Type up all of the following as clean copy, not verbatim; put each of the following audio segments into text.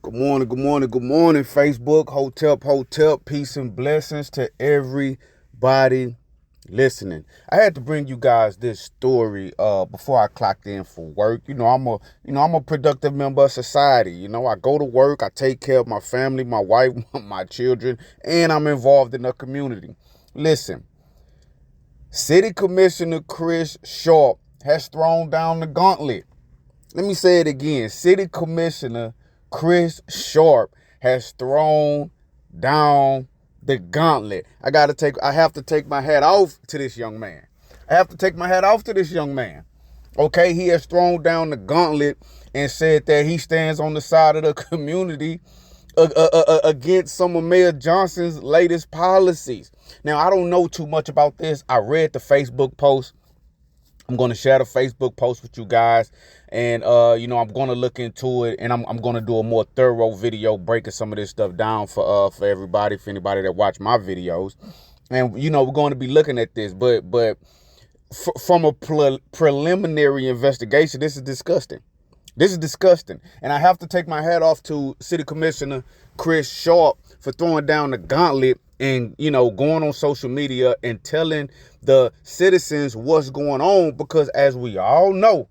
Good morning, good morning, good morning, Facebook, Hotel, peace and blessings to everybody listening. I had to bring you guys this story before I clocked in for work. I'm a productive member of society. I go to work, I take care of my family, my wife, my children, and I'm involved in the community. Listen, City Commissioner Chris Sharp has thrown down the gauntlet. Let me say it again. City Commissioner Chris Sharp has thrown down the gauntlet. I have to take my hat off to this young man. Okay, he has thrown down the gauntlet and said that he stands on the side of the community against some of Mayor Johnson's latest policies. Now, I don't know too much about this. I read the Facebook post. I'm going to share the Facebook post with you guys, and I'm going to look into it, and I'm going to do a more thorough video breaking some of this stuff down for everybody, for anybody that watch my videos. And we're going to be looking at this, but from a preliminary investigation, this is disgusting. And I have to take my hat off to City Commissioner Chris Sharp for throwing down the gauntlet and, going on social media and telling the citizens what's going on, because as we all know,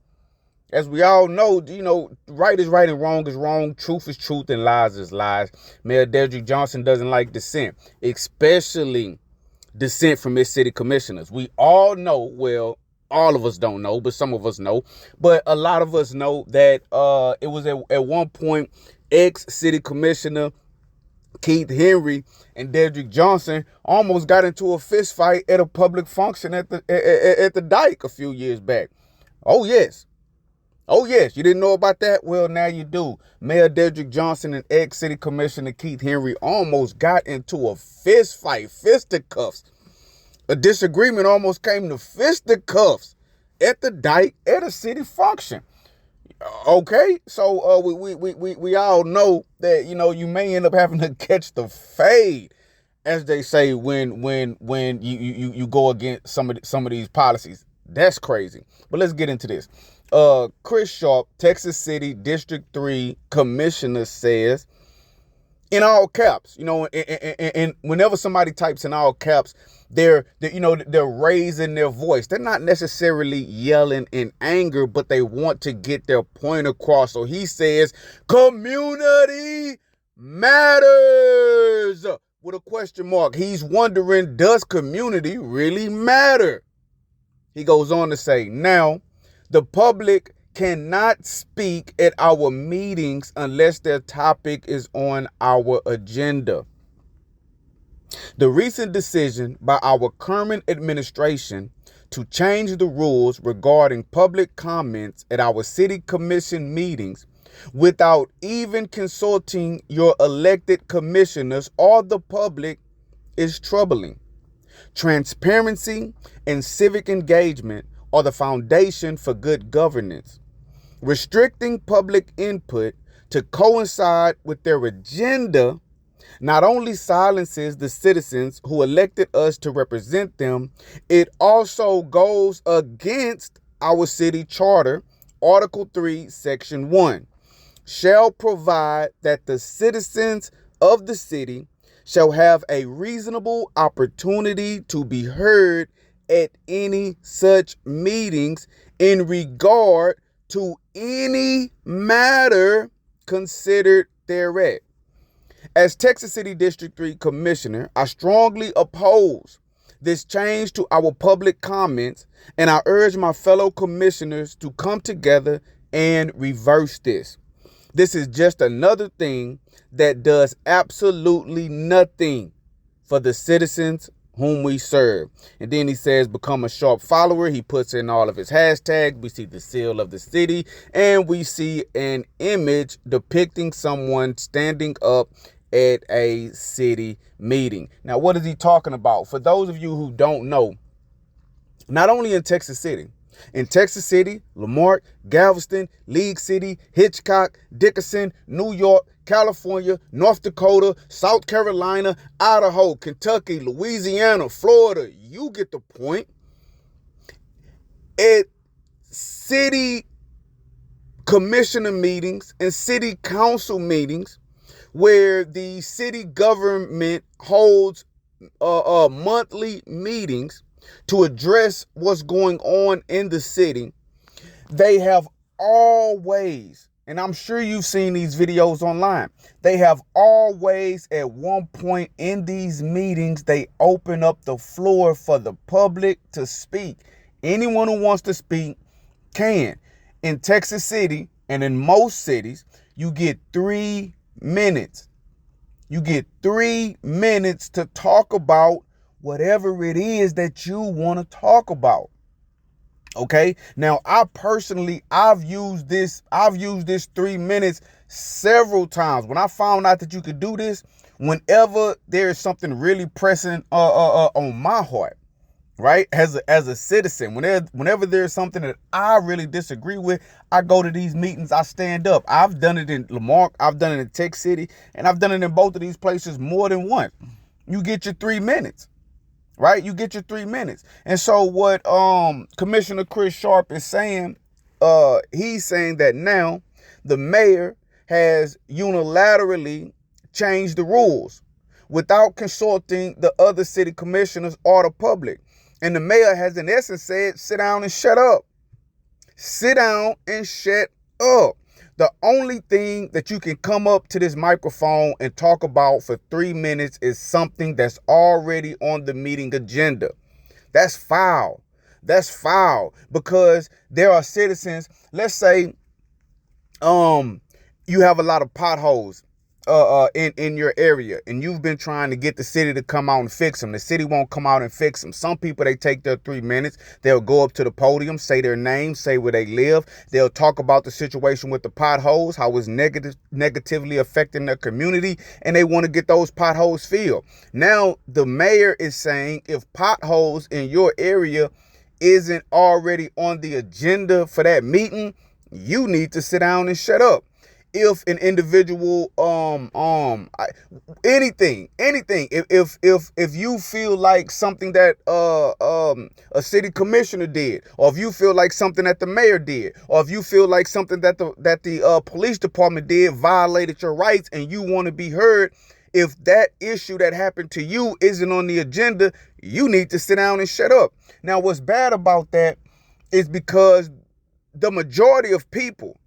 right is right and wrong is wrong. Truth is truth and lies is lies. Mayor Dedrick Johnson doesn't like dissent, especially dissent from his city commissioners. We all know, well, all of us don't know, but some of us know. But a lot of us know that it was at one point ex-city commissioner Keith Henry and Dedrick Johnson almost got into a fist fight at a public function at the Dyke a few years back. Oh yes, you didn't know about that? Well, now you do. Mayor Dedrick Johnson and ex-city commissioner Keith Henry almost got into a fist fight, fisticuffs. A disagreement almost came to fisticuffs at the Dyke at a city function. Okay, so we all know that you may end up having to catch the fade, as they say, when you go against some of these policies. That's crazy. But let's get into this. Chris Sharp, Texas City District 3 Commissioner, says, in all caps, and whenever somebody types in all caps, they're raising their voice. They're not necessarily yelling in anger, but they want to get their point across. So he says, community matters, with a question mark. He's wondering, does community really matter? He goes on to say, now, the public cannot speak at our meetings unless their topic is on our agenda. The recent decision by our current administration to change the rules regarding public comments at our city commission meetings without even consulting your elected commissioners or the public is troubling. Transparency and civic engagement are the foundation for good governance. Restricting public input to coincide with their agenda not only silences the citizens who elected us to represent them, it also goes against our city charter, Article 3, Section 1, shall provide that the citizens of the city shall have a reasonable opportunity to be heard at any such meetings in regard to any matter considered thereat. As Texas City District 3 Commissioner, I strongly oppose this change to our public comments, and I urge my fellow commissioners to come together and reverse this. This is just another thing that does absolutely nothing for the citizens whom we serve. And then he says, become a Sharp follower. He puts in all of his hashtags. We see the seal of the city, and we see an image depicting someone standing up at a city meeting. Now, what is he talking about? For those of you who don't know, not only in Texas City, Lamarck, Galveston, League City, Hitchcock, Dickinson, New York, California, North Dakota, South Carolina, Idaho, Kentucky, Louisiana, Florida, you get the point. At city commissioner meetings and city council meetings, where the city government holds monthly meetings to address what's going on in the city. They have always, and I'm sure you've seen these videos online, they have always at one point in these meetings, they open up the floor for the public to speak. Anyone who wants to speak can. In Texas City and in most cities, you get 3 minutes. You get 3 minutes to talk about whatever it is that you want to talk about. Okay. Now, I've used this 3 minutes several times. When I found out that you could do this, whenever there is something really pressing on my heart, right? As a citizen, whenever there's something that I really disagree with, I go to these meetings, I stand up. I've done it in Lamar, I've done it in Tech City, and I've done it in both of these places more than once. You get your 3 minutes. Right? You get your 3 minutes. And so what Commissioner Chris Sharp is saying, he's saying that now the mayor has unilaterally changed the rules without consulting the other city commissioners or the public. And the mayor has in essence said, sit down and shut up. Sit down and shut up. The only thing that you can come up to this microphone and talk about for 3 minutes is something that's already on the meeting agenda. That's foul. That's foul because there are citizens, let's say you have a lot of potholes in your area, and you've been trying to get the city to come out and fix them. The city won't come out and fix them. Some people, they take their 3 minutes. They'll go up to the podium, say their name, say where they live. They'll talk about the situation with the potholes, how it's negatively affecting their community, and they want to get those potholes filled. Now, the mayor is saying if potholes in your area isn't already on the agenda for that meeting, you need to sit down and shut up. If an individual anything if you feel like something that a city commissioner did, or if you feel like something that the mayor did, or if you feel like something that the police department did violated your rights and you want to be heard, if that issue that happened to you isn't on the agenda, you need to sit down and shut up. Now, what's bad about that is because the majority of people,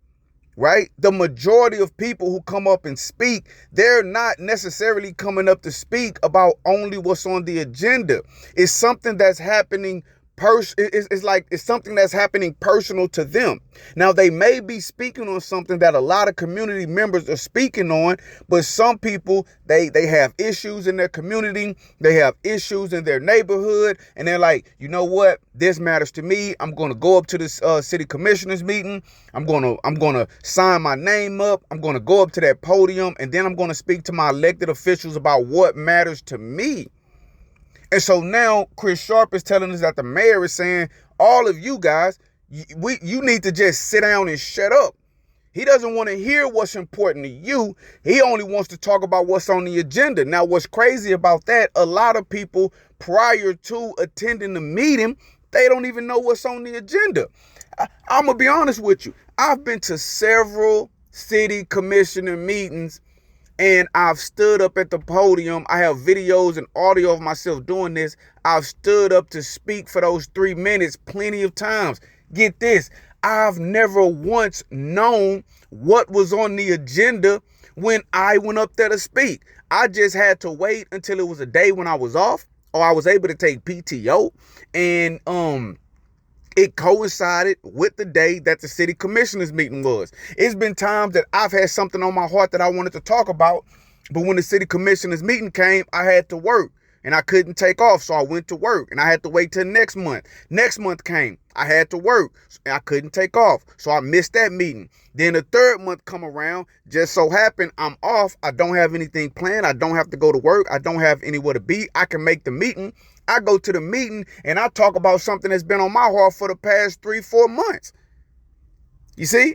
right? The majority of people who come up and speak, they're not necessarily coming up to speak about only what's on the agenda. It's something that's happening it's something that's happening personal to them. Now, they may be speaking on something that a lot of community members are speaking on, but some people, they have issues in their community, they have issues in their neighborhood, and they're like, you know what, this matters to me. I'm going to go up to this city commissioners meeting. I'm going to sign my name up. I'm going to go up to that podium, and then I'm going to speak to my elected officials about what matters to me. And so now Chris Sharp is telling us that the mayor is saying, all of you guys, you need to just sit down and shut up. He doesn't want to hear what's important to you. He only wants to talk about what's on the agenda. Now, what's crazy about that, a lot of people prior to attending the meeting, they don't even know what's on the agenda. I'm going to be honest with you. I've been to several city commissioner meetings, and I've stood up at the podium. I have videos and audio of myself doing this. I've stood up to speak for those 3 minutes plenty of times. Get this. I've never once known what was on the agenda when I went up there to speak. I just had to wait until it was a day when I was off, or I was able to take PTO, and it coincided with the day that the city commissioners meeting was. It's been times that I've had something on my heart that I wanted to talk about, but when the city commissioners meeting came, I had to work and I couldn't take off. So I went to work and I had to wait till next month. Next month came, I had to work and I couldn't take off. So I missed that meeting. Then the third month come around, just so happened I'm off. I don't have anything planned. I don't have to go to work. I don't have anywhere to be. I can make the meeting. I go to the meeting and I talk about something that's been on my heart for the past 3-4 months. You see,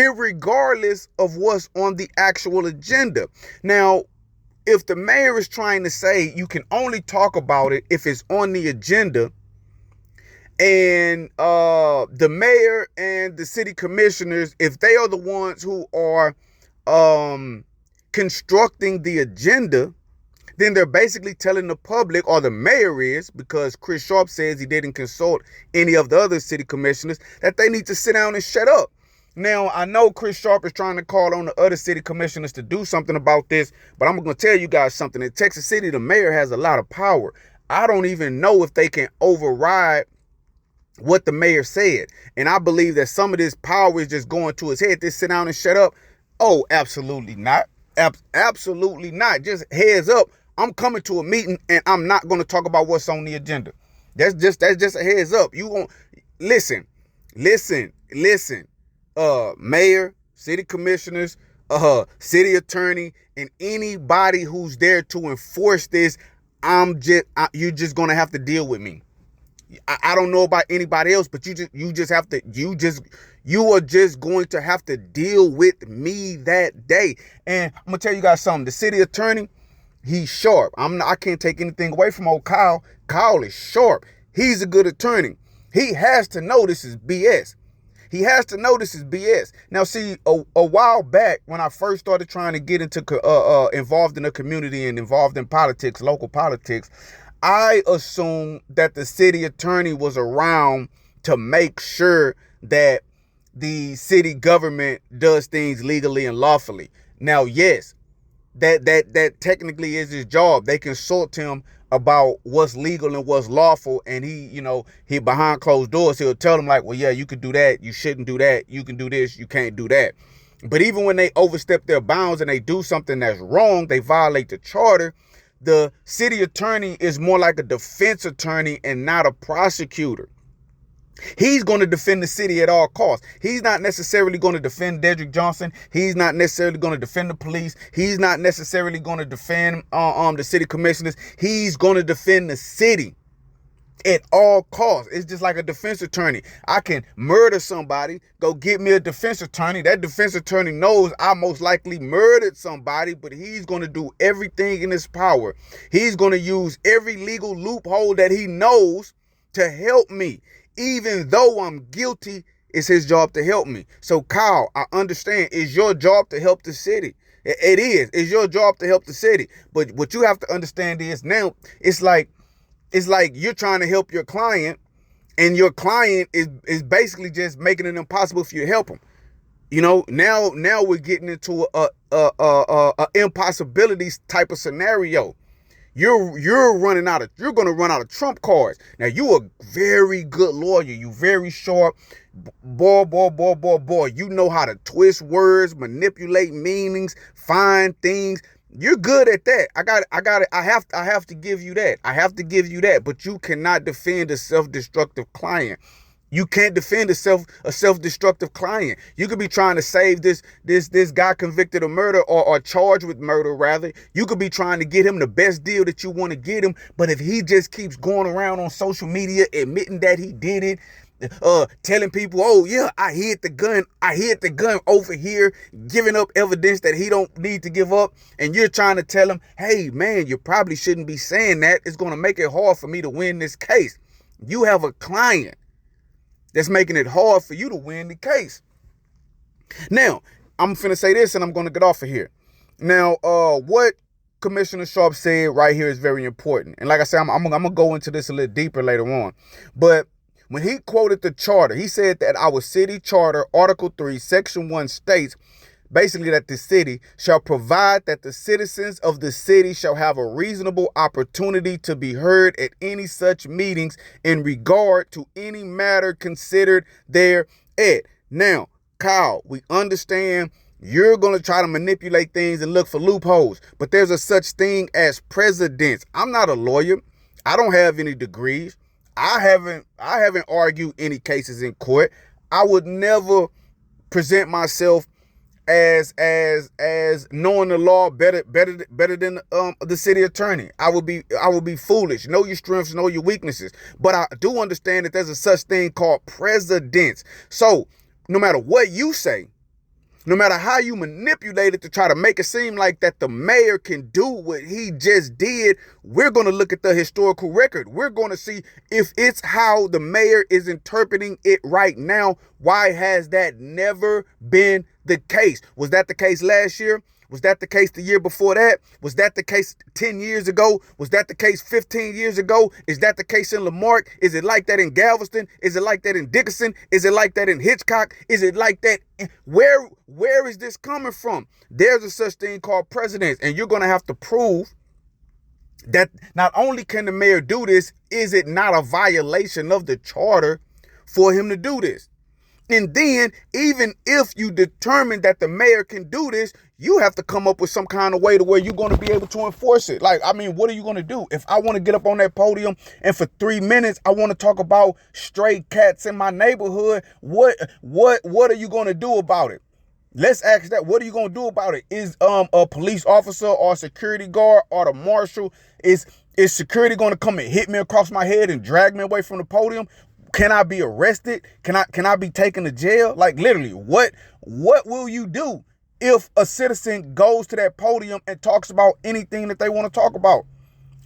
regardless of what's on the actual agenda. Now, if the mayor is trying to say you can only talk about it if it's on the agenda, and the mayor and the city commissioners, if they are the ones who are constructing the agenda, then they're basically telling the public, or the mayor is, because Chris Sharp says he didn't consult any of the other city commissioners, that they need to sit down and shut up. Now, I know Chris Sharp is trying to call on the other city commissioners to do something about this, but I'm going to tell you guys something. In Texas City, the mayor has a lot of power. I don't even know if they can override what the mayor said. And I believe that some of this power is just going to his head. This sit down and shut up. Oh, absolutely not. Absolutely not. Just heads up. I'm coming to a meeting and I'm not going to talk about what's on the agenda. That's just a heads up. You won't listen. Mayor, city commissioners, city attorney, and anybody who's there to enforce this, you're just gonna have to deal with me. I don't know about anybody else, but you are just going to have to deal with me that day. And I'm gonna tell you guys something. The city attorney, he's sharp. I can't take anything away from old Kyle. Kyle is sharp. He's a good attorney. He has to know this is BS. Now, see, a while back when I first started trying to get into involved in the community and involved in politics, local politics, I assumed that the city attorney was around to make sure that the city government does things legally and lawfully. Now, yes, that technically is his job. They consult him about what's legal and what's lawful, and he behind closed doors, he'll tell them like, well, yeah, you could do that, you shouldn't do that, you can do this, you can't do that. But even when they overstep their bounds and they do something that's wrong, they violate the charter, the city attorney is more like a defense attorney and not a prosecutor. He's going to defend the city at all costs. He's not necessarily going to defend Dedrick Johnson. He's not necessarily going to defend the police. He's not necessarily going to defend the city commissioners. He's going to defend the city at all costs. It's just like a defense attorney. I can murder somebody, go get me a defense attorney. That defense attorney knows I most likely murdered somebody, but he's going to do everything in his power. He's going to use every legal loophole that he knows to help me. Even though I'm guilty, it's his job to help me. So, Kyle, I understand. It's your job to help the city. It is. It's your job to help the city. But what you have to understand is now it's like you're trying to help your client, and your client is basically just making it impossible for you to help him. Now we're getting into a impossibilities type of scenario. You're going to run out of trump cards. Now, you a very good lawyer. You very sharp. Boy. You know how to twist words, manipulate meanings, find things. You're good at that. I have to give you that. But you cannot defend a self-destructive client. You can't defend a self-destructive client. You could be trying to save this guy convicted of murder or charged with murder, rather. You could be trying to get him the best deal that you want to get him. But if he just keeps going around on social media admitting that he did it, telling people, oh yeah, I hid the gun over here, giving up evidence that he don't need to give up, and you're trying to tell him, hey man, you probably shouldn't be saying that. It's going to make it hard for me to win this case. You have a client that's making it hard for you to win the case. Now, I'm finna say this and I'm going to get off of here. Now, what Commissioner Sharp said right here is very important. And like I said, I'm going to go into this a little deeper later on. But when he quoted the charter, he said that our city charter, Article 3, Section 1 states basically that the city shall provide that the citizens of the city shall have a reasonable opportunity to be heard at any such meetings in regard to any matter considered thereat. Now, Kyle, we understand you're going to try to manipulate things and look for loopholes, but there's a such thing as precedents. I'm not a lawyer. I don't have any degrees. I haven't argued any cases in court. I would never present myself as knowing the law better than the city attorney. I would be foolish. Know your strengths, know your weaknesses. But I do understand that there's a such thing called precedents. So no matter what you say, no matter how you manipulate it to try to make it seem like that the mayor can do what he just did, we're going to look at the historical record. We're going to see if it's how the mayor is interpreting it right now. Why has that never been the case? Was that the case last year? Was that the case the year before that? Was that the case 10 years ago? Was that the case 15 years ago? Is that the case in Lamarck? Is it like that in Galveston? Is it like that in Dickinson? Is it like that in Hitchcock? Is it like that? Where is this coming from? There's a such thing called precedence, and you're going to have to prove that not only can the mayor do this, is it not a violation of the charter for him to do this? And then, even if you determine that the mayor can do this, you have to come up with some kind of way to where you're going to be able to enforce it. Like, I mean, what are you going to do? If I want to get up on that podium and for 3 minutes, I want to talk about stray cats in my neighborhood, what are you going to do about it? Let's ask that. What are you going to do about it? Is a police officer or a security guard or the marshal, is security going to come and hit me across my head and drag me away from the podium? Can I be arrested? Can I be taken to jail? Like, literally, what will you do if a citizen goes to that podium and talks about anything that they want to talk about?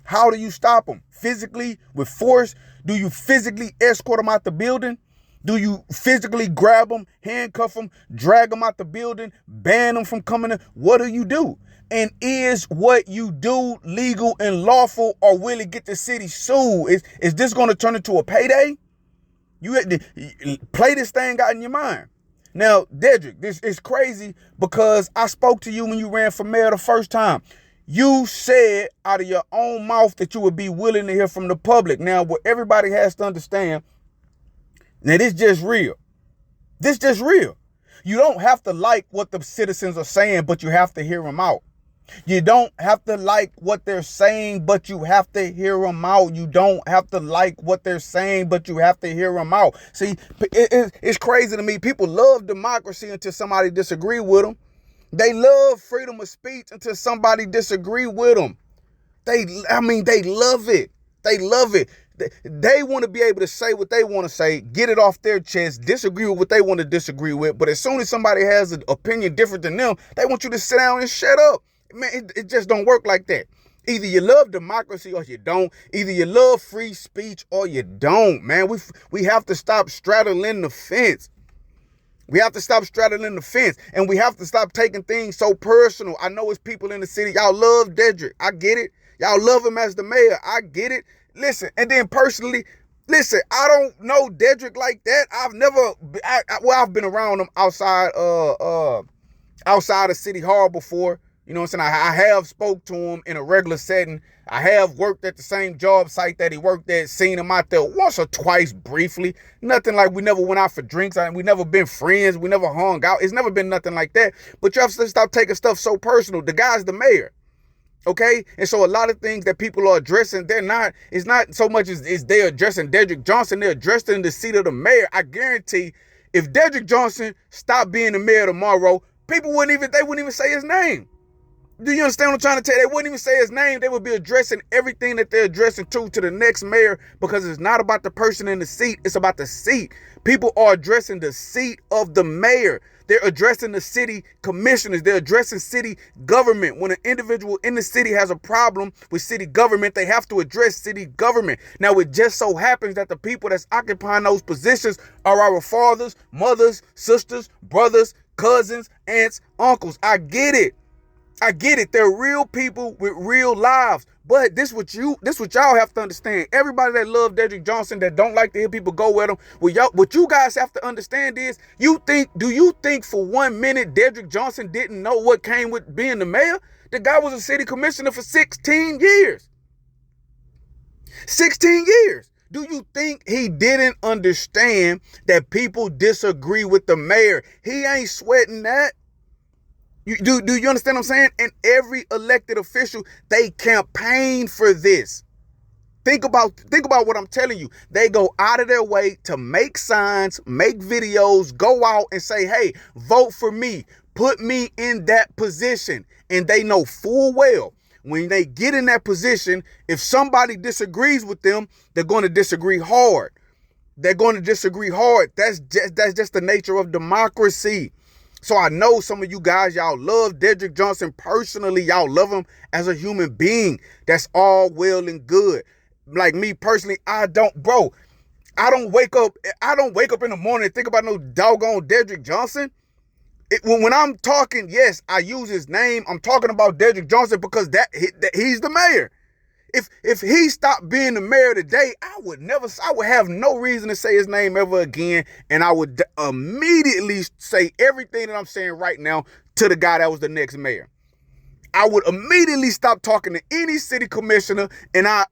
How do you stop them? Physically, with force? Do you physically escort them out the building? Do you physically grab them, handcuff them, drag them out the building, ban them from coming in? What do you do? And is what you do legal and lawful, or will it get the city sued? Is this going to turn into a payday? You had to play this thing out in your mind. Now, Dedrick, this is crazy because I spoke to you when you ran for mayor the first time. You said out of your own mouth that you would be willing to hear from the public. Now, what everybody has to understand, now this just real. This just real. You don't have to like what the citizens are saying, but you have to hear them out. You don't have to like what they're saying, but you have to hear them out. You don't have to like what they're saying, but you have to hear them out. See, it's crazy to me. People love democracy until somebody disagree with them. They love freedom of speech until somebody disagree with them. They love it. They love it. They want to be able to say what they want to say, get it off their chest, disagree with what they want to disagree with. But as soon as somebody has an opinion different than them, they want you to sit down and shut up. Man, it just don't work like that. Either you love democracy or you don't. Either you love free speech or you don't, man. We have to stop straddling the fence. We have to stop straddling the fence, and we have to stop taking things so personal. I know it's people in the city. Y'all love Dedrick. I get it. Y'all love him as the mayor. I get it. Listen, and then personally, listen, I don't know Dedrick like that. I've been around him outside of City Hall before. You know what I'm saying? I have spoke to him in a regular setting. I have worked at the same job site that he worked at, seen him out there once or twice briefly. Nothing like we never went out for drinks. We never been friends. We never hung out. It's never been nothing like that. But you have to stop taking stuff so personal. The guy's the mayor. Okay? And so a lot of things that people are addressing, it's not so much as they're addressing Dedrick Johnson, they're addressing the seat of the mayor. I guarantee if Dedrick Johnson stopped being the mayor tomorrow, people wouldn't even say his name. Do you understand what I'm trying to tell you? They wouldn't even say his name. They would be addressing everything that they're addressing to the next mayor, because it's not about the person in the seat. It's about the seat. People are addressing the seat of the mayor. They're addressing the city commissioners. They're addressing city government. When an individual in the city has a problem with city government, they have to address city government. Now, it just so happens that the people that's occupying those positions are our fathers, mothers, sisters, brothers, cousins, aunts, uncles. I get it. They're real people with real lives. But this what y'all have to understand. Everybody that love Dedrick Johnson, that don't like to hear people go with him, what you guys have to understand is, do you think for 1 minute Dedrick Johnson didn't know what came with being the mayor? The guy was a city commissioner for 16 years. 16 years. Do you think he didn't understand that people disagree with the mayor? He ain't sweating that. Do you understand what I'm saying? And every elected official, they campaign for this. Think about what I'm telling you. They go out of their way to make signs, make videos, go out and say, hey, vote for me. Put me in that position. And they know full well, when they get in that position, if somebody disagrees with them, they're going to disagree hard. They're going to disagree hard. That's just the nature of democracy. So I know some of you guys, y'all love Dedrick Johnson personally. Y'all love him as a human being. That's all well and good. Like me personally, I don't wake up in the morning and think about no doggone Dedrick Johnson. When I'm talking, yes, I use his name. I'm talking about Dedrick Johnson because he's the mayor. If he stopped being the mayor today, I would have no reason to say his name ever again. And I would immediately say everything that I'm saying right now to the guy that was the next mayor. I would immediately stop talking to any city commissioner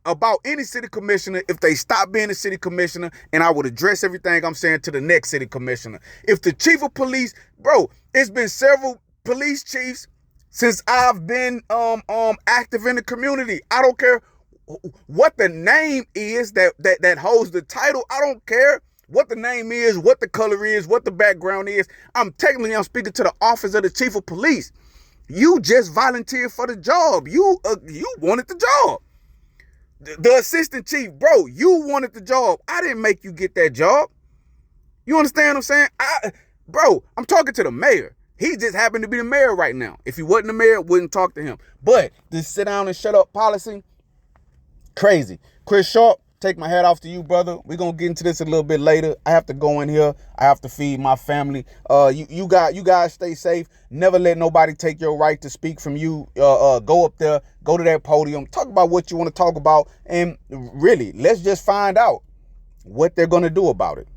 about any city commissioner if they stop being a city commissioner, and I would address everything I'm saying to the next city commissioner. If the chief of police, bro, it's been several police chiefs since I've been active in the community. I don't care what the name is that holds the title. I don't care what the name is, what the color is, what the background is. I'm speaking to the office of the chief of police. You just volunteered for the job. You wanted the job. The assistant chief, bro, you wanted the job. I didn't make you get that job. You understand what I'm saying? I'm talking to the mayor. He just happened to be the mayor right now. If he wasn't the mayor, wouldn't talk to him. But this sit down and shut up policy, crazy. Chris Sharp, take my hat off to you, brother. We're going to get into this a little bit later. I have to go in here. I have to feed my family. You guys stay safe. Never let nobody take your right to speak from you. Go up there, go to that podium, talk about what you want to talk about. And really, let's just find out what they're going to do about it.